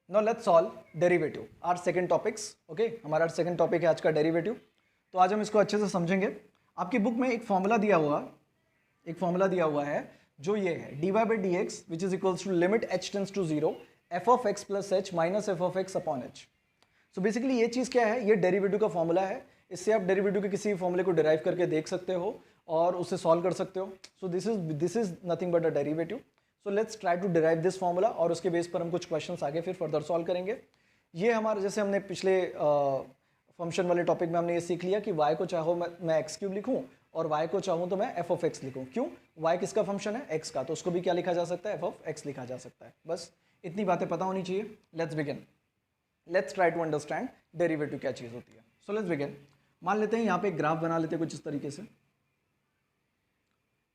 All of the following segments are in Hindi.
Now let's solve derivative, are second topics. Okay, हमारा सेकंड टॉपिक है आज का डेरिवेटिव। तो आज हम इसको अच्छे से समझेंगे। आपकी बुक में एक फॉर्मूला दिया हुआ है जो ये है dy by dx which is equals to limit h tends to 0 f of x plus h minus f of x upon h। So basically ये चीज़ क्या है, ये डेरिवेटिव का फॉर्मूला है। इससे आप डेरिवेटिव के किसी भी फॉर्मूले को डिराइव करके देख सकते हो और उसे सॉल्व कर सकते हो। So this is nothing but a derivative. So let's try to derive this formula और उसके बेस पर हम कुछ क्वेश्चंस आगे फिर फर्दर सॉल्व करेंगे। ये हमारा, जैसे हमने पिछले फंक्शन वाले टॉपिक में हमने ये सीख लिया कि y को चाहो मैं x क्यूब लिखूं और y को चाहूं तो मैं f of x लिखूं। क्यों? y किसका फंक्शन है? x का, तो उसको भी क्या लिखा जा सकता है? f of x लिखा जा सकता है। बस इतनी बातें पता होनी चाहिए। Let's begin, let's try to understand derivative क्या चीज़ होती है। So let's begin. मान लेते हैं यहाँ पे एक ग्राफ बना लेते हैं कुछ इस तरीके से।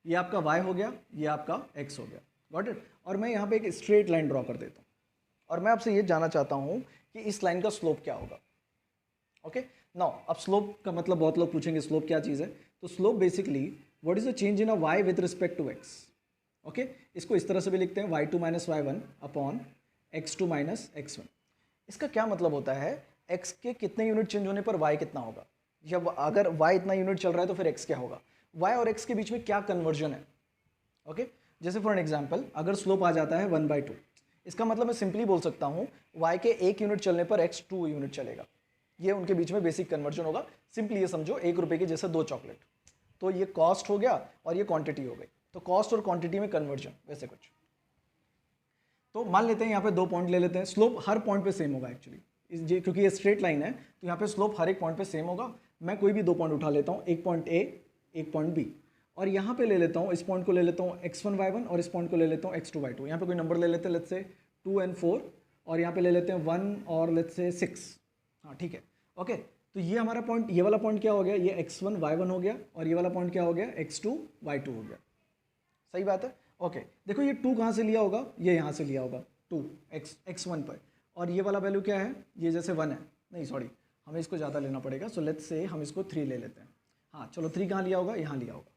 ये आपका y हो गया, ये आपका x हो गया, गॉट इट। और मैं यहाँ पे एक स्ट्रेट लाइन ड्रॉ कर देता हूँ और मैं आपसे ये जानना चाहता हूँ कि इस लाइन का स्लोप क्या होगा। ओके नाउ, अब स्लोप का मतलब बहुत लोग पूछेंगे स्लोप क्या चीज़ है। तो slope basically what is the change in a y with respect to x। Okay, इसको इस तरह से भी लिखते हैं y2 minus y1 upon x2 minus x1। इसका क्या मतलब होता है? x के कितने यूनिट चेंज होने पर y कितना होगा, या अगर y इतना यूनिट चल रहा है तो फिर x क्या होगा। y और x के बीच में क्या कन्वर्जन है। ओके, जैसे फॉर एन एग्जाम्पल अगर स्लोप आ जाता है 1/2, इसका मतलब मैं सिंपली बोल सकता हूँ y के 1 यूनिट चलने पर x 2 यूनिट चलेगा। ये उनके बीच में बेसिक कन्वर्जन होगा। सिंपली ये समझो 1 रुपए के जैसे 2 चॉकलेट, तो ये कॉस्ट हो गया और ये क्वांटिटी हो गई। तो कॉस्ट और क्वांटिटी में कन्वर्जन वैसे कुछ। तो मान लेते हैं यहाँ पे 2 पॉइंट ले लेते हैं। स्लोप हर पॉइंट पे सेम होगा एक्चुअली, क्योंकि ये स्ट्रेट लाइन है तो यहाँ पे स्लोप हर एक पॉइंट पे सेम होगा। मैं कोई भी 2 पॉइंट उठा लेता हूँ, एक पॉइंट A, एक पॉइंट B, और यहाँ पे ले लेता हूँ, इस पॉइंट को ले लेता हूँ x1 y1 और इस पॉइंट को ले लेता हूँ x2 y2। यहाँ पे कोई नंबर ले लेते हैं, लेट्स से 2 and 4, और यहाँ पे ले लेते हैं 1 और लेट्स से 6। हाँ ठीक है, ओके। तो ये हमारा पॉइंट, ये वाला पॉइंट क्या हो गया, ये x1 y1 हो गया, और ये वाला पॉइंट क्या हो गया, x2 y2 हो गया। सही बात है, ओके। देखो ये 2 कहाँ से लिया होगा, ये यहाँ से लिया होगा 2 x1 पर, और ये वाला वैल्यू क्या है, ये जैसे 1 है, नहीं सॉरी हमें इसको ज़्यादा लेना पड़ेगा। सो लेट्स से हम इसको 3 ले लेते हैं। हाँ चलो 3 कहाँ लिया होगा, यहाँ लिया होगा,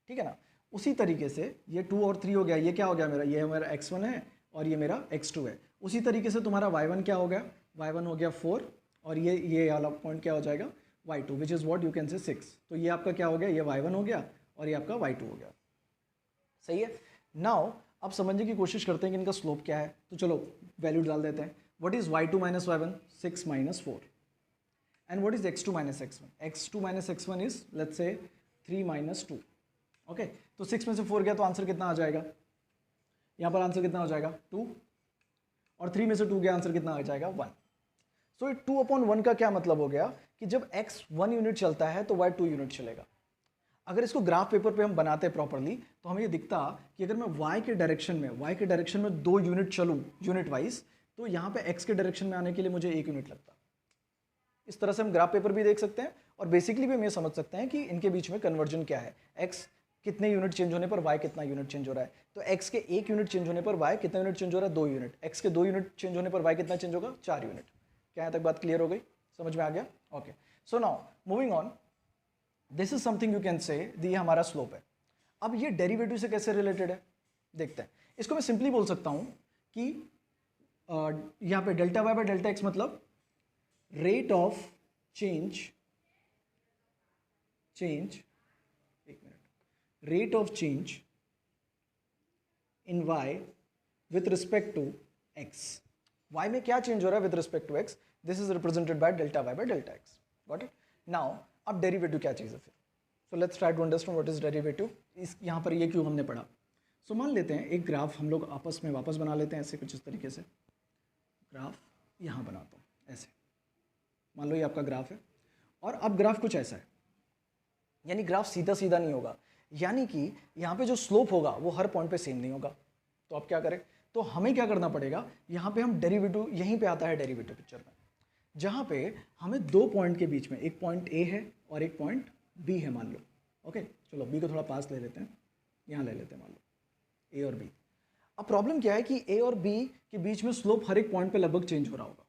ठीक है ना। उसी तरीके से ये 2 और 3 हो गया, ये क्या हो गया मेरा, ये मेरा x1 है और ये मेरा x2 है। उसी तरीके से तुम्हारा y1 क्या हो गया, y1 हो गया 4, और ये वाला पॉइंट क्या हो जाएगा, y2 which is what you can से 6। तो ये आपका क्या हो गया, ये y1 हो गया और ये आपका y2 हो गया। सही है। नाउ अब समझने की कोशिश करते हैं कि इनका स्लोप क्या है। तो चलो वैल्यू डाल देते हैं। What is y2 minus y1, 6 minus 4, and what is x2 minus x1, x2 minus x1 is let's say 3 minus 2। Okay, तो 6 में से 4 गया तो आंसर कितना आ जाएगा, यहाँ पर आंसर कितना हो जाएगा 2, और 3 में से 2 गया आंसर कितना आ जाएगा 1। सो 2/1 का क्या मतलब हो गया कि जब x 1 यूनिट चलता है तो y 2 यूनिट चलेगा। अगर इसको ग्राफ पेपर पे हम बनाते प्रॉपरली तो हमें ये दिखता कि अगर मैं y के डायरेक्शन में 2 यूनिट चलूँ यूनिट वाइज, तो यहाँ पे x के डायरेक्शन में आने के लिए मुझे 1 यूनिट लगता। इस तरह से हम ग्राफ पेपर भी देख सकते हैं और बेसिकली भी हम ये समझ सकते हैं कि इनके बीच में कन्वर्जन क्या है। x कितने यूनिट चेंज होने पर y कितना यूनिट चेंज हो रहा है। तो x के 1 यूनिट चेंज होने पर y कितना यूनिट चेंज हो रहा है, 2 यूनिट। x के 2 यूनिट चेंज होने पर y कितना चेंज होगा, 4 यूनिट। क्या यहाँ तक बात क्लियर हो गई, समझ में आ गया? Okay, so now moving on, this is something you can say the हमारा स्लोप है। अब ये डेरिवेटिव से कैसे रिलेटेड है देखते हैं। इसको मैं सिंपली बोल सकता हूं कि यहाँ पे delta y by delta x मतलब रेट ऑफ चेंज, एक minute, rate of change in y with respect to x। y में क्या चेंज हो रहा है with respect to x, this is represented by delta y by delta x. Got it. Now अब डेरिवेटिव क्या चीज़ है फिर। So let's try to understand what is derivative. इस यहाँ पर ये क्यों हमने पढ़ा। सो मान लेते हैं एक ग्राफ हम लोग आपस में वापस बना लेते हैं ऐसे कुछ इस तरीके से। ग्राफ यहाँ बनाता हूँ ऐसे, मान लो ये आपका ग्राफ है, और अब ग्राफ कुछ ऐसा है, यानी ग्राफ सीधा सीधा नहीं होगा, यानी कि यहाँ पे जो स्लोप होगा वो हर पॉइंट पे सेम नहीं होगा। तो अब क्या करें, तो हमें क्या करना पड़ेगा, यहाँ पे हम डेरिवेटिव, यहीं पे आता है डेरिवेटिव पिक्चर में, जहाँ पे हमें 2 पॉइंट के बीच में एक पॉइंट A है और एक पॉइंट B है मान लो। ओके चलो B को थोड़ा पास ले लेते हैं, यहाँ ले लेते हैं मान लो A और B। अब प्रॉब्लम क्या है कि A और B के बीच में स्लोप हर एक पॉइंट पे लगभग चेंज हो रहा होगा,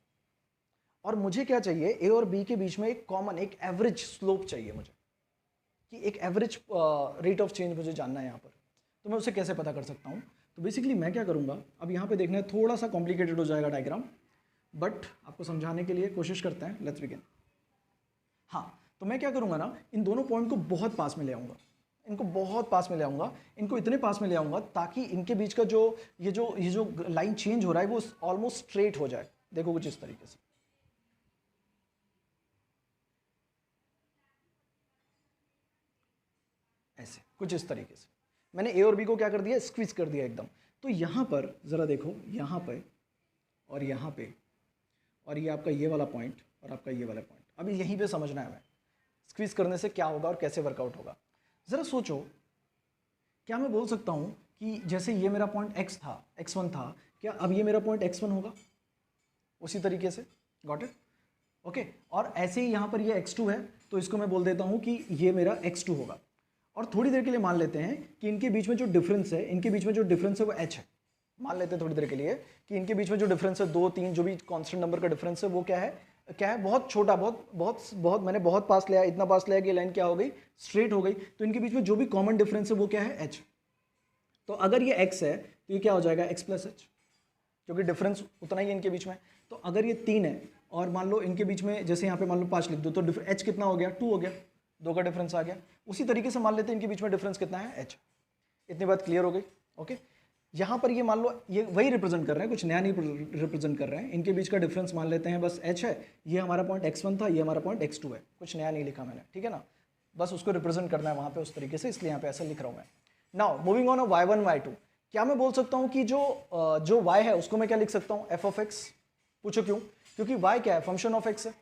और मुझे क्या चाहिए, A और B के बीच में एक कॉमन, एक एवरेज स्लोप चाहिए मुझे, कि एक एवरेज रेट ऑफ चेंज मुझे जानना है यहाँ पर। तो मैं उसे कैसे पता कर सकता हूँ। तो बेसिकली मैं क्या करूँगा, अब यहाँ पे देखना है, थोड़ा सा कॉम्प्लिकेटेड हो जाएगा डायग्राम, बट आपको समझाने के लिए कोशिश करते हैं, लेट्स बिगिन। हाँ, तो मैं क्या करूँगा ना, इन दोनों पॉइंट को बहुत पास में ले आऊँगा, इनको बहुत पास में ले आऊँगा, इनको इतने पास में ले आऊँगा ताकि इनके बीच का जो ये जो लाइन चेंज हो रहा है वो ऑलमोस्ट स्ट्रेट हो जाए। देखो कुछ इस तरीके से, ऐसे कुछ इस तरीके से मैंने ए और बी को क्या कर दिया, स्क्वीज कर दिया एकदम। तो यहाँ पर ज़रा देखो, यहाँ पे और यहाँ पे, और ये आपका ये वाला पॉइंट और आपका ये वाला पॉइंट, अभी यहीं पे समझना है हमें स्क्वीज करने से क्या होगा और कैसे वर्कआउट होगा। ज़रा सोचो, क्या मैं बोल सकता हूँ कि जैसे ये मेरा पॉइंट x था, x1 था, क्या अब ये मेरा पॉइंट x1 होगा उसी तरीके से? Got it? ओके। और ऐसे ही यहाँ पर ये x2 है, तो इसको मैं बोल देता हूँ कि ये मेरा x2 होगा। और थोड़ी देर के लिए मान लेते हैं कि इनके बीच में जो डिफरेंस है, इनके बीच में जो डिफरेंस है वो h है। मान लेते हैं थोड़ी देर के लिए कि इनके बीच में जो डिफरेंस है, 2 3 जो भी कांस्टेंट नंबर का डिफरेंस है, वो क्या है, बहुत छोटा, बहुत मैंने बहुत पास लिया, इतना पास लिया कि लाइन क्या हो गई, स्ट्रेट हो गई। तो इनके बीच में जो भी कॉमन डिफरेंस है वो क्या है, h। तो अगर ये x है तो ये क्या हो जाएगा, x प्लस h, क्योंकि डिफरेंस उतना ही है इनके बीच में। तो अगर ये 3 है और मान लो इनके बीच में, जैसे यहाँ पे मान लो 5 लिख दो, तो h कितना हो गया, 2 हो गया, 2 का डिफरेंस आ गया। उसी तरीके से मान लेते हैं इनके बीच में डिफरेंस कितना है, h। इतनी बात क्लियर हो गई? ओके। यहाँ पर ये मान लो ये वही रिप्रेजेंट कर रहे हैं, कुछ नया नहीं रिप्रेजेंट कर रहे हैं। इनके बीच का डिफरेंस मान लेते हैं बस h है, ये हमारा पॉइंट x1 था, ये हमारा पॉइंट x2 है, कुछ नया नहीं लिखा मैंने, ठीक है ना, बस उसको रिप्रेजेंट करना है वहाँ पे उस तरीके से, इसलिए यहाँ पे ऐसा लिख रहा हूँ मैं। Now moving on y1 y2, क्या मैं बोल सकता हूँ कि जो y है उसको मैं क्या लिख सकता हूँ, f ऑफ x। पूछो क्यों? क्योंकि y क्या है, फंक्शन ऑफ x है।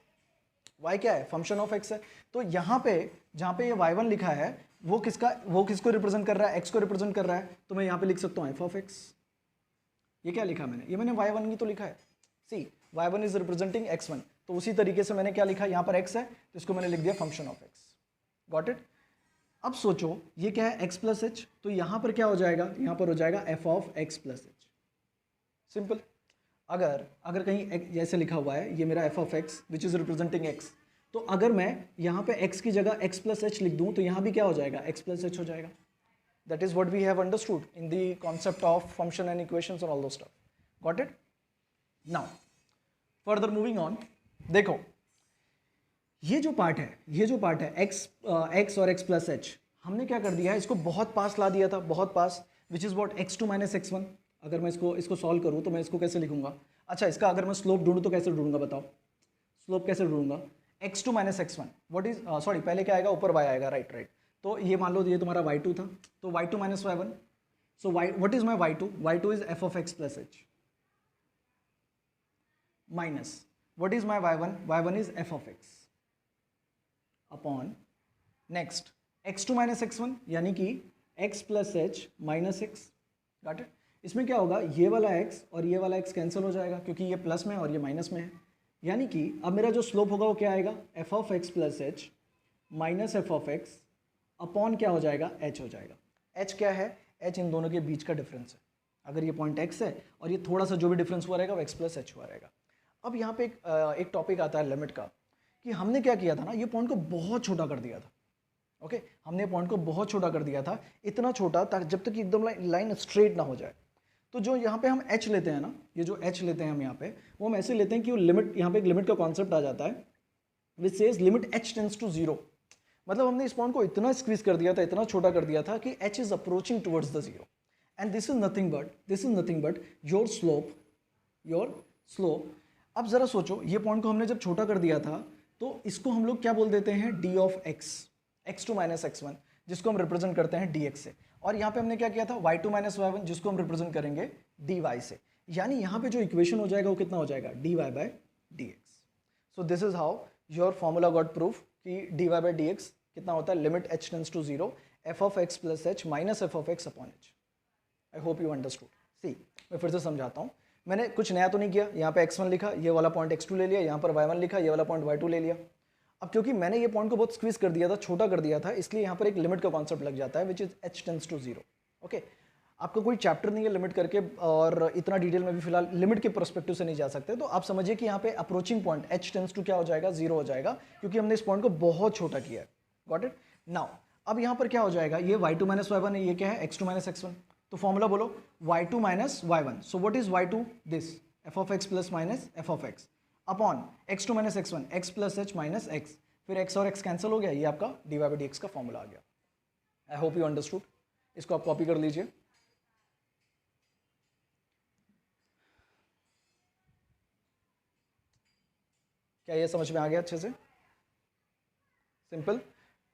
y क्या है, फंक्शन ऑफ x है। तो यहाँ पे जहाँ पे ये y1 लिखा है वो किसको रिप्रेजेंट कर रहा है, x को रिप्रेजेंट कर रहा है। तो मैं यहाँ पे लिख सकता हूँ f ऑफ x। ये क्या लिखा मैंने, ये मैंने y1 ही तो लिखा है। सी y1 इज रिप्रेजेंटिंग x1, तो उसी तरीके से मैंने क्या लिखा, यहाँ पर x है तो इसको मैंने लिख दिया function of x। Got it? अब सोचो ये क्या है, x प्लस h, तो यहाँ पर क्या हो जाएगा, यहाँ पर हो जाएगा f of x plus h। Simple. अगर कहीं जैसे लिखा हुआ है ये मेरा f of x which is representing x, तो अगर मैं यहाँ पे x की जगह x प्लस h लिख दूँ तो यहाँ भी क्या हो जाएगा, x प्लस h हो जाएगा। That is what we have understood in the concept of function and equations and all those stuff. Got it? Now, further moving on, देखो ये जो पार्ट है x और x प्लस h, हमने क्या कर दिया है, इसको बहुत पास ला दिया था, बहुत पास, which is what x2 minus x1। अगर मैं इसको सॉल्व करूँ तो मैं इसको कैसे लिखूंगा? अच्छा, इसका अगर मैं स्लोप ढूंढूँ तो कैसे ढूंढूंगा, बताओ स्लोप कैसे ढूंढूंगा? x2 minus x1, what is sorry पहले क्या आएगा, ऊपर y आएगा, राइट। तो ये मान लो ये तुम्हारा y2 था, तो y2 minus y1, so what is my y2 is f of x plus h, minus what is my y1 is f of x upon next x2 minus x1, यानी कि x plus h minus x। Got it? इसमें क्या होगा, ये वाला x और ये वाला x कैंसिल हो जाएगा क्योंकि ये प्लस में और ये माइनस में है, यानी कि अब मेरा जो स्लोप होगा वो क्या आएगा, f of x plus h minus f of x upon क्या हो जाएगा, h हो जाएगा। h क्या है, h इन दोनों के बीच का डिफरेंस है। अगर ये पॉइंट x है और ये थोड़ा सा जो भी डिफरेंस हुआ रहेगा वो x प्लस h हुआ रहेगा। अब यहाँ पे एक टॉपिक आता है लिमिट का, कि हमने क्या किया था ना, ये पॉइंट को बहुत छोटा कर दिया था। ओके, हमने पॉइंट को बहुत छोटा कर दिया था, इतना छोटा ताकि जब तक एकदम लाइन स्ट्रेट ना हो जाए। तो जो यहाँ पे हम h लेते हैं ना, ये जो h लेते हैं हम यहाँ पे, वो हम ऐसे लेते हैं कि वो लिमिट, यहाँ पे एक लिमिट का कॉन्सेप्ट आ जाता है which says limit h tends to 0। मतलब हमने इस पॉइंट को इतना स्क्वीज कर दिया था, इतना छोटा कर दिया था कि h is approaching towards the 0, and this is nothing but your slope. अब जरा सोचो, ये पॉइंट को हमने जब छोटा कर दिया था तो इसको हम लोग क्या बोल देते हैं, d of x2 minus x1, जिसको हम रिप्रेजेंट करते हैं dx से। और यहाँ पे हमने क्या किया था, y2 माइनस y1, जिसको हम रिप्रेजेंट करेंगे dy से। यानी यहाँ पे जो इक्वेशन हो जाएगा वो कितना हो जाएगा, dy by dx। So this is how your formula got proof कि dy बाय dx कितना होता है, limit h tends to 0 f of x plus h minus f of x upon h। I hope you understood. See मैं फिर से समझाता हूँ, मैंने कुछ नया तो नहीं किया। यहाँ पे x1 लिखा, ये वाला पॉइंट x2 ले लिया, यहाँ पर y1 लिखा, ये वाला पॉइंट y2 ले लिया। अब क्योंकि मैंने ये पॉइंट को बहुत स्क्वीज कर दिया था, छोटा कर दिया था, इसलिए यहाँ पर एक लिमिट का कॉन्सेप्ट लग जाता है which is h tends to 0। Okay, आपका कोई चैप्टर नहीं है लिमिट करके, और इतना डिटेल में भी फिलहाल लिमिट के पर्सपेक्टिव से नहीं जा सकते। तो आप समझिए कि यहाँ पे approaching point h tends to क्या हो जाएगा, 0 हो जाएगा, क्योंकि हमने इस पॉइंट को बहुत छोटा किया है। Got it? नाउ अब यहाँ पर क्या हो जाएगा, ये y2 माइनस y1 है, ये क्या है x2 माइनस x1। तो फॉर्मूला बोलो y2 minus y1। So what is y2, this F of x plus minus f of x upon x2 minus x1 x plus h minus x, फिर x और x कैंसिल हो गया, ये आपका dy बाई डी एक्स का फॉर्मूला आ गया। आई होप यू अंडरस्टूड। इसको आप कॉपी कर लीजिए। क्या ये समझ में आ गया अच्छे से? सिंपल।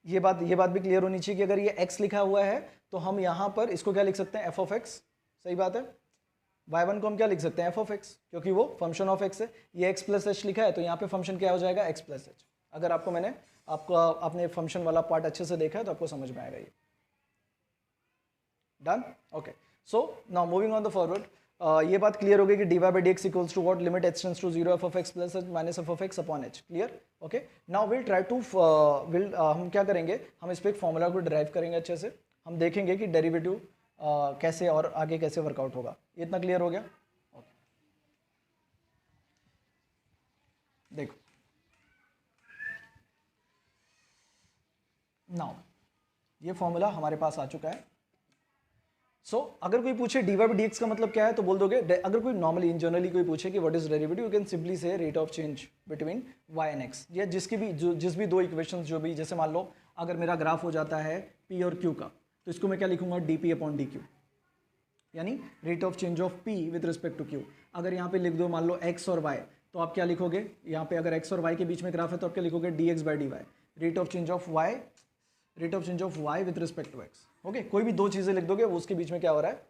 ये बात भी क्लियर होनी चाहिए कि अगर ये x लिखा हुआ है तो हम यहाँ पर इसको क्या लिख सकते हैं, f ऑफ x। सही बात है। y1 को हम क्या लिख सकते हैं, f ऑफ x, क्योंकि वो फंक्शन ऑफ x है। ये x प्लस एच लिखा है तो यहाँ पे फंक्शन क्या हो जाएगा, x प्लस एच। अगर आपने फंक्शन वाला पार्ट अच्छे से देखा है तो आपको समझ में आएगा ये। Done. Okay, so now moving on the forward. ये बात क्लियर हो गई कि d y by d x equals to what, limit h tends to zero f of x plus h minus f of x upon h. Clear? Okay, now will try to हम क्या करेंगे, हम इस पर एक फॉर्मूला को ड्राइव करेंगे अच्छे से। हम देखेंगे कि डेरिवेटिव कैसे और आगे कैसे वर्कआउट होगा। ये इतना क्लियर हो गया? ओके, देखो नाउ ये फॉर्मूला हमारे पास आ चुका है। सो अगर कोई पूछे d y by d x का मतलब क्या है तो बोल दोगे, अगर कोई नॉर्मली इन जनरली कोई पूछे कि what is derivative, you can simply say rate of change between y and x, या जिस भी दो इक्वेशंस जो भी, जैसे मान लो अगर मेरा ग्राफ हो जाता है पी और क्यू का, तो इसको मैं क्या लिखूंगा, d p upon d q, यानी rate of change of p with respect to q. अगर यहाँ पे लिख दो मान लो एक्स और वाई, तो आप क्या लिखोगे, यहाँ पे अगर एक्स और वाई के बीच में ग्राफ है तो आप क्या लिखोगे, d x by d y, rate of change of y with respect to x. Okay, कोई भी दो चीज़ें लिख दोगे वो उसके बीच में क्या हो रहा है,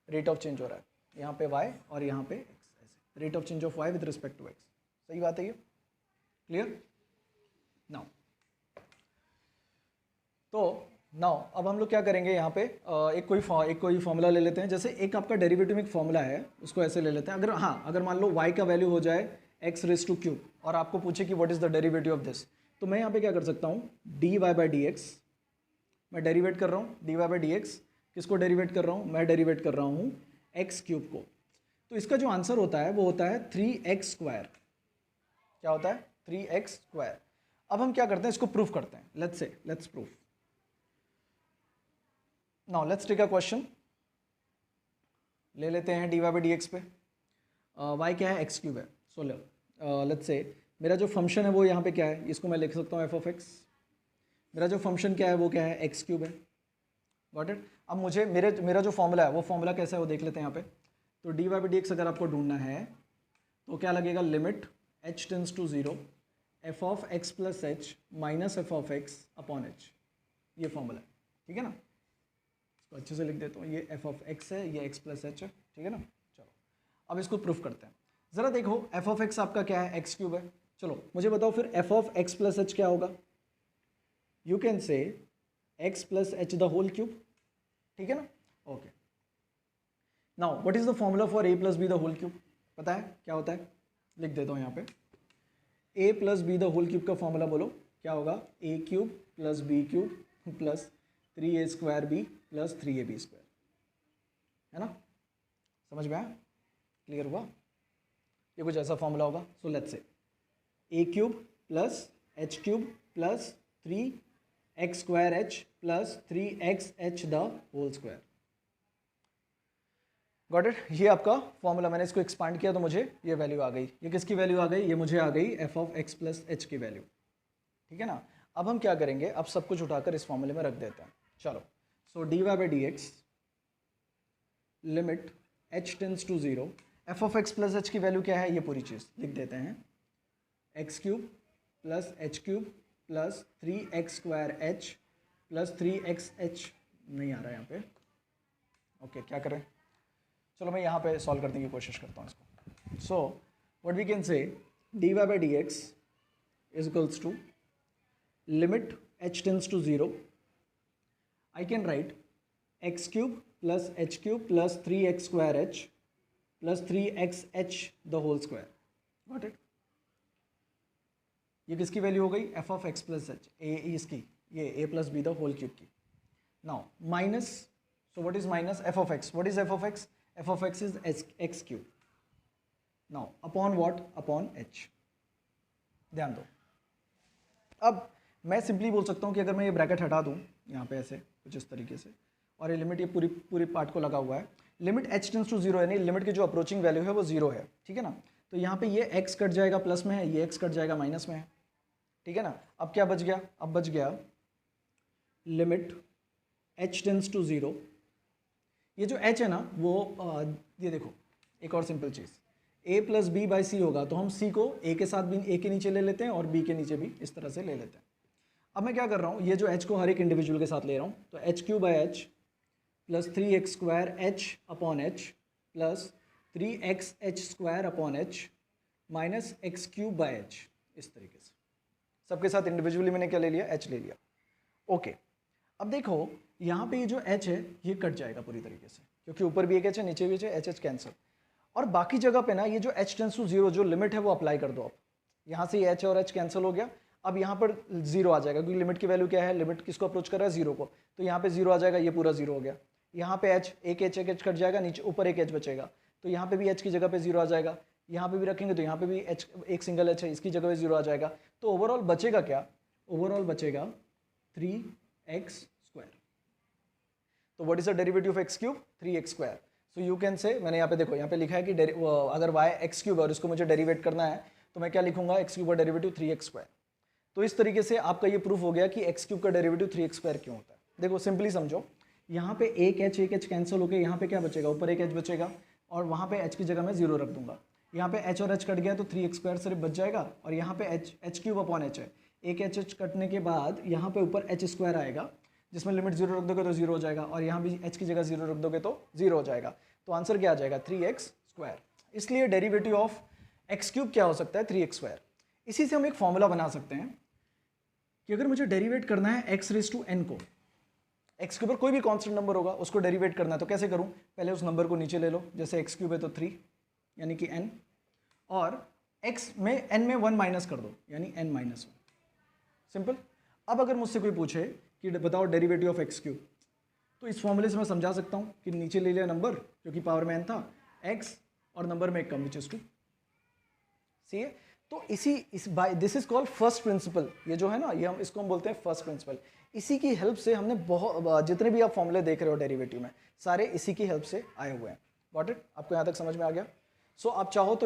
रेट ऑफ चेंज हो रहा है। यहाँ पे y और यहाँ पे x, ऐसे rate of change of y with respect to x। सही बात है ये? क्लियर? नाउ अब हम लोग क्या करेंगे, यहाँ पे एक कोई फॉर्मूला ले लेते हैं। जैसे एक आपका डेरिवेटिव में एक फॉर्मूला है, उसको ऐसे ले लेते हैं। अगर मान लो y का वैल्यू हो जाए x रेज टू क्यूब और आपको पूछे कि what is the derivative of this, तो मैं यहाँ पे क्या कर सकता हूँ, d y by d x, मैं डेरिवेट कर रहा हूँ d y by d x. किसको डेरिवेट कर रहा हूँ, मैं डेरिवेट कर रहा हूँ एक्स क्यूब को। तो इसका जो आंसर होता है वो होता है 3x स्क्वायर। क्या होता है, 3x स्क्वायर। अब हम क्या करते हैं, इसको प्रूफ करते हैं। Let's proof. Now let's take a question, ले लेते हैं d y by d x पे। y क्या है, x क्यूब है। सो लेट्स से मेरा जो फंक्शन है वो यहाँ पे क्या है, इसको मैं लिख सकता हूँ f ऑफ x। मेरा जो फंक्शन क्या है वो क्या है, एक्स क्यूब है। Got it? अब मुझे मेरा जो फॉर्मूला है वो फॉर्मूला कैसा है वो देख लेते हैं यहाँ पे। तो d y by d x अगर आपको ढूंढना है तो क्या लगेगा, limit h tends to zero f of x plus h minus f of x upon h. ये फॉर्मूला है, ठीक है ना? इसको अच्छे से लिख देता हूँ, ये एफ ऑफ एक्स है, ये एक्स प्लस एच है, ठीक है ना? चलो अब इसको प्रूफ करते हैं। ज़रा देखो, एफ ऑफ एक्स आपका क्या है, एक्स क्यूब है। चलो मुझे बताओ फिर F of x plus H क्या होगा। You can say x plus h the whole cube, ठीक है ना? Okay. Now what is the formula for a plus b the whole cube? पता है क्या होता है? लिख देता हूँ यहाँ पे। a plus b the whole cube का फॉर्मूला बोलो, क्या होगा, a cube plus b cube plus 3a square b plus 3ab square, है ना? समझ में आया? क्लियर हुआ? ये कुछ ऐसा फॉर्मूला होगा। So let's say a cube plus h cube plus 3x square h plus 3xh the whole square. Got it? ये आपका फॉर्मूला, मैंने इसको एक्सपांड किया तो मुझे ये वैल्यू आ गई। ये किसकी वैल्यू आ गई, ये मुझे आ गई f of x plus h की वैल्यू, ठीक है ना? अब हम क्या करेंगे, अब सब कुछ उठाकर इस फॉर्मूले में रख देते हैं। चलो, so d y by d x limit h tends to zero, f of x plus h की वैल्यू क्या है, ये पूरी चीज़ लिख देते हैं, x cube plus h cube plus 3x square h plus 3xh, नहीं आ रहा है यहाँ पे। ओके, क्या करें, चलो मैं यहाँ पे सॉल्व करने की कोशिश करता हूँ इसको। So what we can say, d y by d x is equals to limit h tends to zero, I can write x cube plus h cube plus 3x square h plus 3xh the whole square. Got it? ये किसकी वैल्यू हो गई, f of x plus h, इसकी, ये a plus b the whole cube की। Now minus, so what is minus, f of x, what is F of x, F of x is x cube. Now upon what, upon H. ध्यान दो, अब मैं सिंपली बोल सकता हूँ कि अगर मैं ये ब्रैकेट हटा दूँ यहाँ पे ऐसे कुछ इस तरीके से, और ये लिमिट ये पूरी पार्ट को लगा हुआ है, लिमिट h टेंस टू 0 यानी लिमिट की जो अप्रोचिंग वैल्यू है वो 0 है, ठीक है ना। तो यहाँ पे ये x कट जाएगा प्लस में है, ये x कट जाएगा माइनस में है, ठीक है ना। अब क्या बच गया, अब बच गया लिमिट h टेंस टू 0। ये जो h है ना वो ये देखो एक और सिंपल चीज़, a plus b by c होगा, तो हम c को a के साथ भी a के नीचे ले लेते हैं और b के नीचे भी इस तरह से ले लेते हैं। अब मैं क्या कर रहा हूँ, ये जो h को हर एक इंडिविजुअल के साथ ले रहा हूँ, तो H Q by H plus 3x square H upon H plus 3x H square upon H minus x cube by H, इस तरीके से सबके साथ इंडिविजुअली मैंने क्या ले लिया, h ले लिया। ओके, अब देखो यहाँ पे ये जो h है ये कट जाएगा पूरी तरीके से, क्योंकि ऊपर भी एक h है नीचे भी h है, h कैंसिल। और बाकी जगह पे ना ये जो h टेंस टू 0 जो लिमिट है वो अप्लाई कर दो आप, यहाँ से ये h और h कैंसिल हो गया। अब यहाँ पर 0 आ जाएगा, क्योंकि लिमिट की वैल्यू क्या है, लिमिट किसको अप्रोच कर रहा है, 0 को, तो यहाँ पे 0 आ जाएगा, ये पूरा 0 हो गया। यहाँ पे h एक h कट जाएगा, नीचे ऊपर एक h बचेगा, तो यहाँ पे भी h की जगह पे 0 आ जाएगा। यहाँ पे भी रखेंगे तो यहाँ पे भी h एक सिंगल h है, इसकी जगह पे 0 आ जाएगा। तो ओवरऑल बचेगा क्या, ओवरऑल बचेगा 3x स्क्वायर। तो what is the derivative of x cube, 3x square. So you can से, मैंने यहाँ पे देखो यहाँ पे लिखा है कि अगर y एक्स क्यूब है और इसको मुझे डेरिवेट करना है तो मैं क्या लिखूंगा, एक्स क्यूब का डेरिवेटिव 3x स्क्वायर। तो इस तरीके से आपका ये प्रूफ हो गया कि एक्स क्यूब का डेरिवेटिव 3x स्क्वायर क्यों होता है। देखो सिंपली समझो, यहाँ पे एक h कैंसिल होकर यहाँ पे क्या बचेगा, ऊपर एक h बचेगा और वहाँ पे h की जगह मैं 0 रख दूंगा। यहाँ पे h और h कट गया तो 3x स्क्वायर सिर्फ बच जाएगा, और यहाँ पे h क्यूब अपॉन h है, एक h कटने के बाद यहाँ पे ऊपर h स्क्वायर आएगा, जिसमें लिमिट 0 रख दोगे तो 0 हो जाएगा, और यहाँ भी h की जगह 0 रख दोगे तो 0 हो जाएगा। तो आंसर क्या आ जाएगा, 3x स्क्वायर। इसलिए डेरिवेटिव ऑफ एक्स क्यूब क्या हो सकता है, 3x स्क्वायर। इसी से हम एक फॉर्मूला बना सकते हैं कि अगर मुझे डेरिवेट करना है x रेज टू n को, x के ऊपर कोई भी कांस्टेंट नंबर होगा उसको डेरिवेट करना है, तो कैसे करूं, पहले उस नंबर को नीचे ले लो, जैसे x क्यूब है तो 3 यानी कि n, और x में n में 1 माइनस कर दो यानी n माइनस 1, सिंपल। अब अगर मुझसे कोई पूछे कि बताओ डेरिवेटिव ऑफ एक्स क्यूब, तो इस फॉर्मूले से मैं समझा सकता हूँ कि नीचे ले लिया नंबर क्योंकि पावर में n था, x और नंबर में एक कम, विच इज 2। सी है, तो this is called first principle. ये जो है ना, ये हम इसको हम बोलते हैं फर्स्ट प्रिंसिपल। इसी की हेल्प से हमने बहुत, जितने भी आप फॉर्मूले देख रहे हो डेरिवेटिव में, सारे इसी की हेल्प से आए हुए हैं। गॉट इट, आपको यहाँ तक समझ में आ गया। सो आप चाहो तो